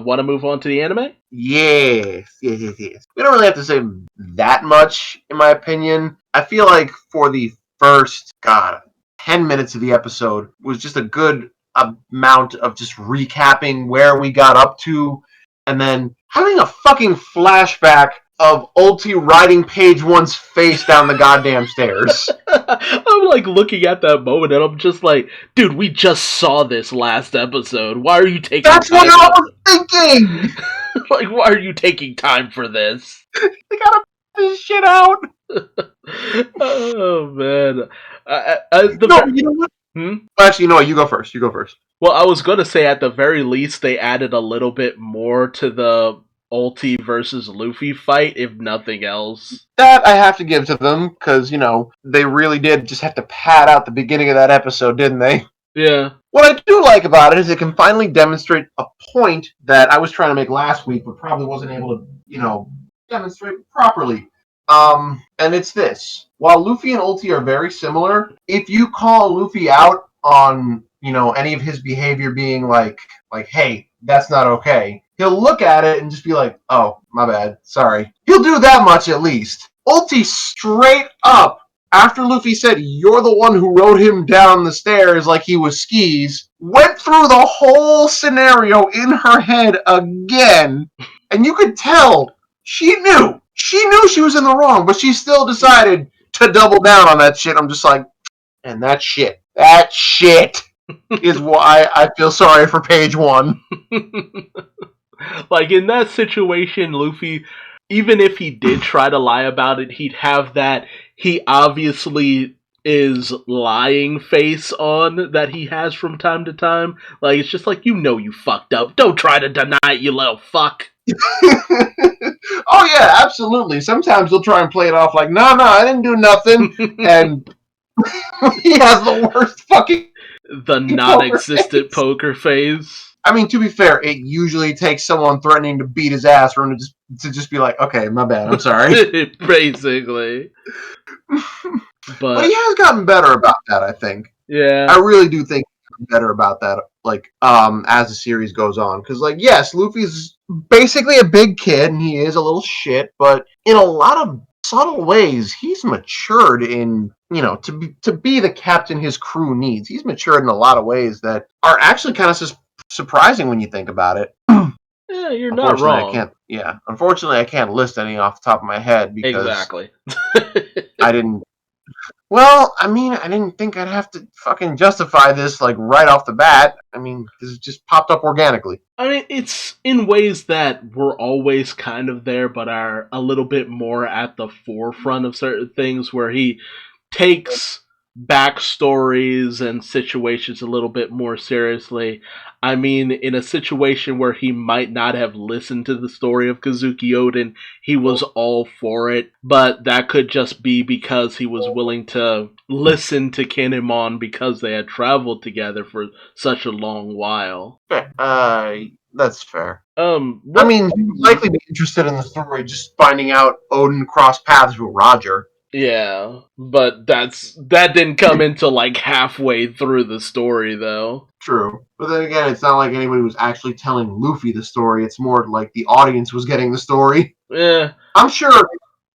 Want to move on to the anime? Yes. We don't really have to say that much, in my opinion. I feel like for the first, 10 minutes of the episode was just a good amount of just recapping where we got up to, and then having a fucking flashback of Ulti riding Page One's face down the goddamn stairs. I'm like looking at that moment and I'm just like, dude, we just saw this last episode. Why are you taking That's time? What I was thinking! Like, why are you taking time for this? They gotta put this shit out! Oh, man. You know what? Hmm? Actually, you know what? You go first. Well, I was going to say at the very least they added a little bit more to the Ulti versus Luffy fight, if nothing else. That I have to give to them, because, they really did just have to pad out the beginning of that episode, didn't they? Yeah. What I do like about it is it can finally demonstrate a point that I was trying to make last week, but probably wasn't able to, demonstrate properly. And it's this. While Luffy and Ulti are very similar, if you call Luffy out on, any of his behavior being like, hey, that's not okay, he'll look at it and just be like, oh, my bad, sorry. He'll do that much at least. Ulti straight up, after Luffy said, you're the one who rode him down the stairs like he was skis, went through the whole scenario in her head again, and you could tell she knew. She knew she was in the wrong, but she still decided to double down on that shit. I'm just like, and that shit is why I feel sorry for Page One. Like, in that situation, Luffy, even if he did try to lie about it, he'd have that he obviously is lying face on that he has from time to time. Like, it's just like, you fucked up. Don't try to deny it, you little fuck. Oh, yeah, absolutely. Sometimes he'll try and play it off like, no, I didn't do nothing. And he has the worst fucking the non-existent poker face. I mean, to be fair, it usually takes someone threatening to beat his ass for him to just be like, okay, my bad, I'm sorry. Basically. But he has gotten better about that, I think. Yeah. I really do think he's gotten better about that, as the series goes on. Because, yes, Luffy's basically a big kid, and he is a little shit, but in a lot of subtle ways, he's matured in, to be the captain his crew needs. He's matured in a lot of ways that are actually kind of surprising when you think about it. Yeah, you're not wrong. Unfortunately, I can't list any off the top of my head because exactly. I didn't. Well, I mean, I didn't think I'd have to fucking justify this right off the bat. I mean, this just popped up organically. I mean, it's in ways that we're always kind of there, but are a little bit more at the forefront of certain things where he takes backstories and situations a little bit more seriously. I mean, in a situation where he might not have listened to the story of Kazuki Oden, he was all for it, but that could just be because he was willing to listen to Kinemon because they had traveled together for such a long while. That's fair. I mean, he would likely be interested in the story, just finding out Oden crossed paths with Roger. Yeah, but that didn't come until halfway through the story, though. True. But then again, it's not like anybody was actually telling Luffy the story. It's more like the audience was getting the story. Yeah. I'm sure,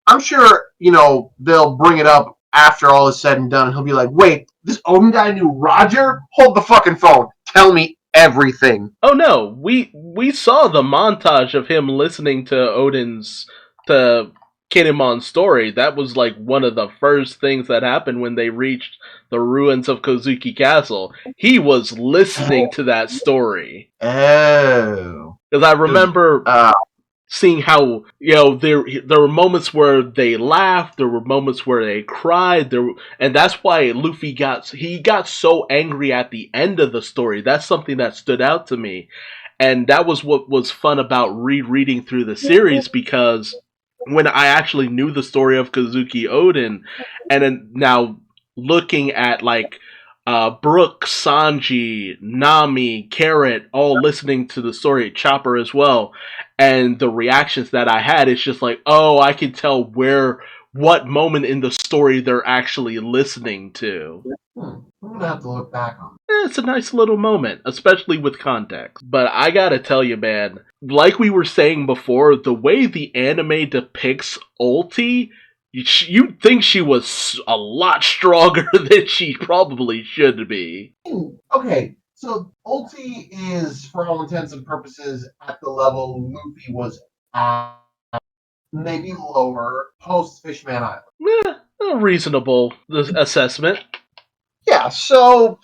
they'll bring it up after all is said and done, and he'll be like, wait, this Oden guy knew Roger? Hold the fucking phone. Tell me everything. Oh, no. We saw the montage of him listening to Kinemon's story. That was one of the first things that happened when they reached the ruins of Kozuki Castle. He was listening to that story. Oh. Because I remember seeing how, there were moments where they laughed, there were moments where they cried, and that's why Luffy got so angry at the end of the story. That's something that stood out to me. And that was what was fun about rereading through the series, because when I actually knew the story of Kazuki Oden, and then now looking at Brook, Sanji, Nami, Carrot, all listening to the story, Chopper as well, and the reactions that I had, it's just I can tell where what moment in the story they're actually listening to. I'm gonna have to look back on It's a nice little moment, especially with context. But I gotta tell you, man, like we were saying before, the way the anime depicts Ulti, you'd think she was a lot stronger than she probably should be. it. Okay, so Ulti is, for all intents and purposes, at the level Luffy was at, maybe lower, post Fishman Island. A reasonable assessment. Yeah, so,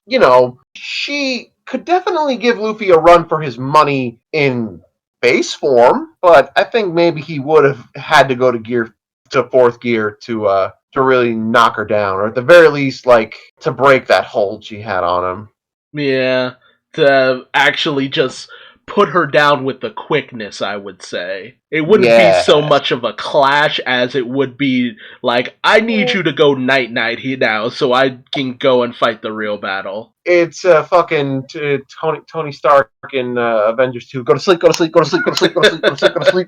she could definitely give Luffy a run for his money in base form, but I think maybe he would have had to go to fourth gear to really knock her down, or at the very least, like, to break that hold she had on him. Yeah, to actually just put her down with the quickness, I would say. It wouldn't be so Yeah. much of a clash as it would be like, I need you to go night-night here now so I can go and fight the real battle. It's fucking Tony Stark in Avengers 2. Go to sleep, go to sleep, go to sleep, go to sleep, go to sleep, go to sleep, go to sleep.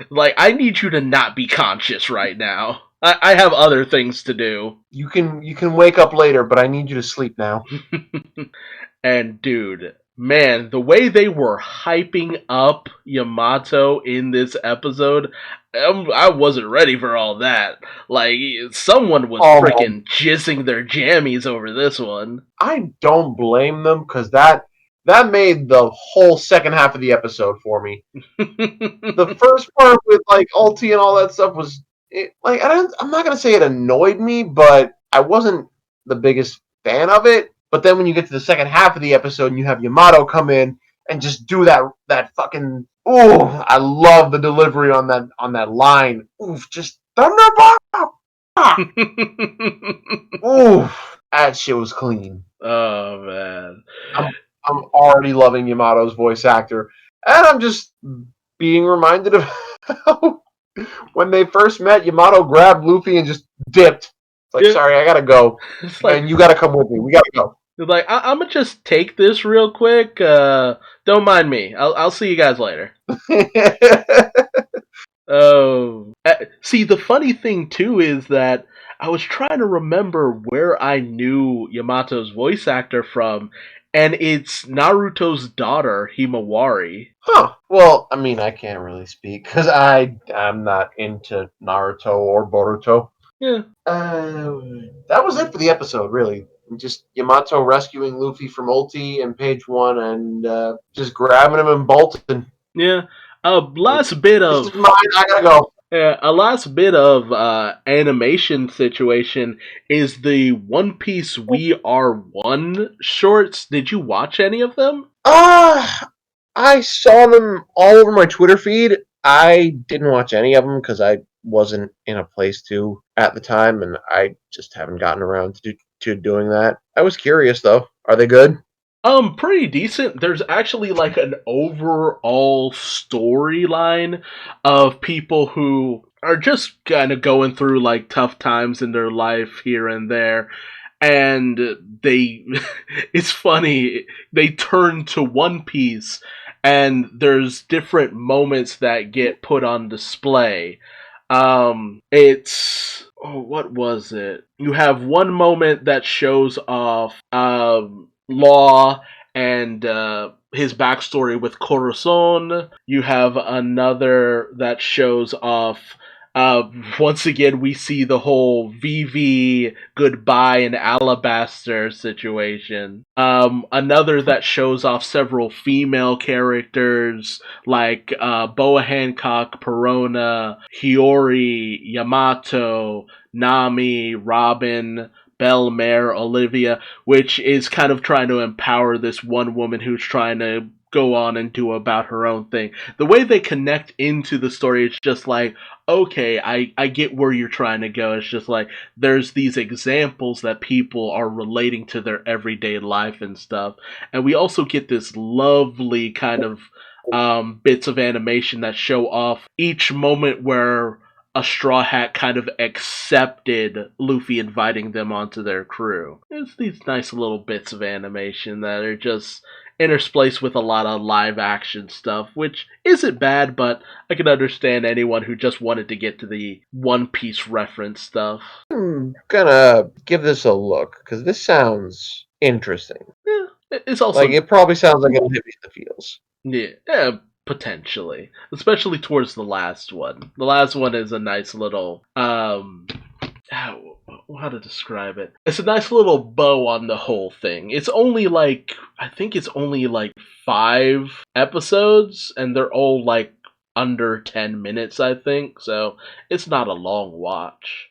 Like, I need you to not be conscious right now. I have other things to do. You can wake up later, but I need you to sleep now. And dude, man, the way they were hyping up Yamato in this episode, I wasn't ready for all that. Like, someone was freaking jizzing their jammies over this one. I don't blame them, because that made the whole second half of the episode for me. The first part with like Ulti and all that stuff was I'm not gonna say it annoyed me, but I wasn't the biggest fan of it. But then when you get to the second half of the episode and you have Yamato come in and just do that fucking I love the delivery on that line. Oof, just Thunderbolt. Oof, that shit was clean. Oh man. I'm already loving Yamato's voice actor, and I'm just being reminded of how when they first met, Yamato grabbed Luffy and just dipped. It's like, sorry, I gotta go, and you gotta come with me. We gotta go. It's like, I'm gonna just take this real quick. Don't mind me. I'll see you guys later. Oh, see, the funny thing too is that I was trying to remember where I knew Yamato's voice actor from, and it's Naruto's daughter, Himawari. Huh. Well, I mean, I can't really speak because I'm not into Naruto or Boruto. Yeah. That was it for the episode, really. Just Yamato rescuing Luffy from Ulti in page 1 and just grabbing him and bolting. Yeah. Last bit of... This is mine, I gotta go. Yeah, a last bit of animation situation is the One Piece We Are One shorts. Did you watch any of them? I saw them all over my Twitter feed. I didn't watch any of them because I wasn't in a place to at the time, and I just haven't gotten around to doing that. I was curious, though. Are they good? Pretty decent. There's actually like an overall storyline of people who are just kind of going through like tough times in their life here and there. And they, it's funny, they turn to One Piece and there's different moments that get put on display. What was it? You have one moment that shows off, Law and his backstory with Corazon. You have another that shows off. Once again, we see the whole VV goodbye and Alabaster situation. Another that shows off several female characters like Boa Hancock, Perona, Hiyori, Yamato, Nami, Robin, Belle-Mare, Olivia, which is kind of trying to empower this one woman who's trying to go on and do about her own thing. The way they connect into the story, it's just like, okay, I get where you're trying to go. It's just like, there's these examples that people are relating to their everyday life and stuff. And we also get this lovely kind of bits of animation that show off each moment where a Straw Hat kind of accepted Luffy inviting them onto their crew. It's these nice little bits of animation that are just, interspliced with a lot of live action stuff, which isn't bad, but I can understand anyone who just wanted to get to the One Piece reference stuff. I'm gonna give this a look because this sounds interesting. Yeah, it's also Like, it probably sounds like it'll hit me in the feels. yeah, potentially, especially towards the last one. The last one is a nice little how to describe it. It's a nice little bow on the whole thing. It's only like I think it's only like 5 episodes, and they're all like under 10 minutes, I think. So it's not a long watch.